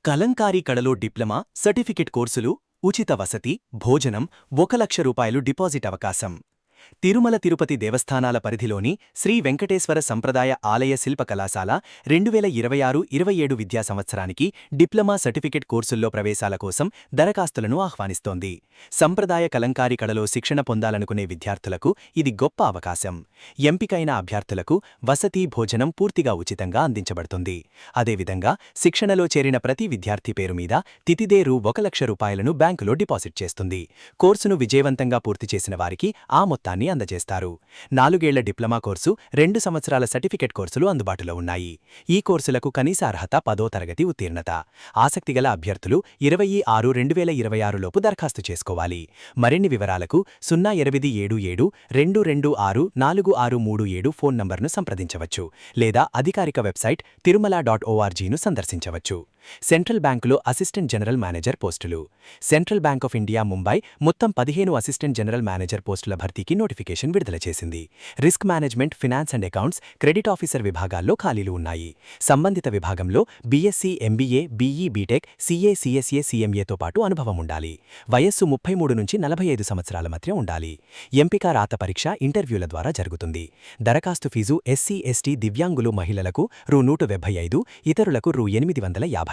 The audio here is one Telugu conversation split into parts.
కలంకారీ కళలో డిప్లొమా సర్టిఫికెట్ కోర్సులు ఉచిత వసతి భోజనం 1,00,000 రూపాయలు డిపాజిట్ అవకాశం. తిరుమల తిరుపతి దేవస్థానాల పరిధిలోని శ్రీ వెంకటేశ్వర సంప్రదాయ ఆలయ శిల్ప కళాశాల 2026-27 విద్యా సంవత్సరానికి డిప్లొమా సర్టిఫికెట్ కోర్సుల్లో ప్రవేశాల కోసం దరఖాస్తులను ఆహ్వానిస్తోంది. సంప్రదాయ కలంకారీ కళలో శిక్షణ పొందాలనుకునే విద్యార్థులకు ఇది గొప్ప అవకాశం. ఎంపికైన అభ్యర్థులకు వసతి భోజనం పూర్తిగా ఉచితంగా అందించబడుతుంది. అదేవిధంగా శిక్షణలో చేరిన ప్రతి విద్యార్థి పేరు మీద తితిదే రూ. 1,00,000 రూపాయలను బ్యాంకులో డిపాజిట్ చేస్తుంది. కోర్సును విజయవంతంగా పూర్తి చేసిన వారికి ఆ మొత్తాన్ని అందజేస్తారు. 4 ఏళ్ల డిప్లొమా కోర్సు, 2 సంవత్సరాల సర్టిఫికెట్ కోర్సులు అందుబాటులో ఉన్నాయి. ఈ కోర్సులకు కనీస అర్హత 10వ తరగతి ఉత్తీర్ణత. ఆసక్తిగల అభ్యర్థులు 20/6/2026 లోపు దరఖాస్తు చేసుకోవాలి. మరిన్ని వివరాలకు 087722644637 ఫోన్ నంబర్ను సంప్రదించవచ్చు లేదా అధికారిక వెబ్సైట్ tirumala.orgను సందర్శించవచ్చు. సెంట్రల్ బ్యాంకులో అసిస్టెంట్ జనరల్ మేనేజర్ పోస్టులు. Central bank of India Mumbai మొత్తం 15 అసిస్టెంట్ జనరల్ మేనేజర్ పోస్టుల భర్తీకి నోటిఫికేషన్ విడుదల చేసింది. Risk management, finance and accounts, credit officer విభాగాల్లో ఖాళీలు ఉన్నాయి. సంబంధిత విభాగంలో BSc, MBA, BE, BTech, CA, CSA, సీఎంఏతో పాటు అనుభవం ఉండాలి. వయస్సు 33 నుంచి 45 సంవత్సరాల మధ్య ఉండాలి. ఎంపిక రాత పరీక్ష, ఇంటర్వ్యూల ద్వారా జరుగుతుంది. దరఖాస్తు ఫీజు ఎస్సీ, ఎస్టీ, దివ్యాంగులు మహిళలకు రూ. 175, ఇతరులకు రూ. 850.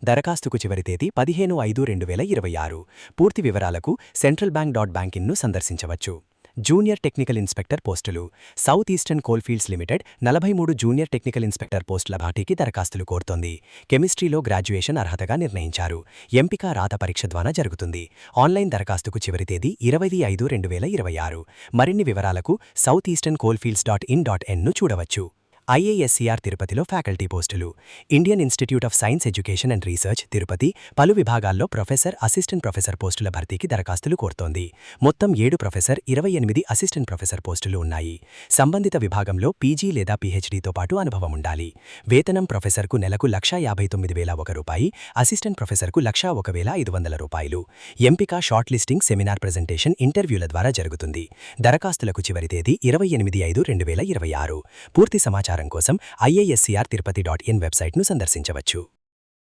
దరఖాస్తుకు చివరి తేదీ 15/5/2026. పూర్తి వివరాలకు centralbank.bank.in సందర్శించవచ్చు. జూనియర్ టెక్నికల్ ఇన్స్పెక్టర్ పోస్టులు. South eastern coalfields limited 43 junior technical inspector పోస్టుల భర్తీకి దరఖాస్తులు కోరుతోంది. కెమిస్ట్రీలో గ్రాడ్యుయేషన్ అర్హతగా నిర్ణయించారు. ఎంపిక రాత పరీక్ష ద్వారా జరుగుతుంది. ఆన్లైన్ దరఖాస్తుకు చివరి తేదీ 20/5/2026. మరిన్ని వివరాలకు southeasterncoalfields.in.n చూడవచ్చు. ఐఏఎస్సీఆర్ తిరుపతిలో ఫ్యాకల్టీ పోస్టులు. Indian institute of science education and research Tirupati పలు విభాగాల్లో ప్రొఫెసర్, అసిస్టెంట్ ప్రొఫెసర్ పోస్టుల భర్తీకి దరఖాస్తులు కోరుతోంది. మొత్తం 7 ప్రొఫెసర్, 28 అసిస్టెంట్ ప్రొఫెసర్ పోస్టులు ఉన్నాయి. సంబంధిత విభాగంలో పీజీ లేదా పీహెచ్డీతో పాటు అనుభవం ఉండాలి. వేతనం ప్రొఫెసర్కు నెలకు రూ. 1,59,001, అసిస్టెంట్ ప్రొఫెసర్కు రూ. 1,05,000. ఎంపిక, షార్ట్ లిస్టింగ్, సెమినార్ ప్రెజెంటేషన్, ఇంటర్వ్యూల ద్వారా జరుగుతుంది. దరఖాస్తులకు చివరి తేదీ 28/5/2026. పూర్తి సమాచారం కోసం IISCR Tirupati.in వెబ్సైట్ను సందర్శించవచ్చు.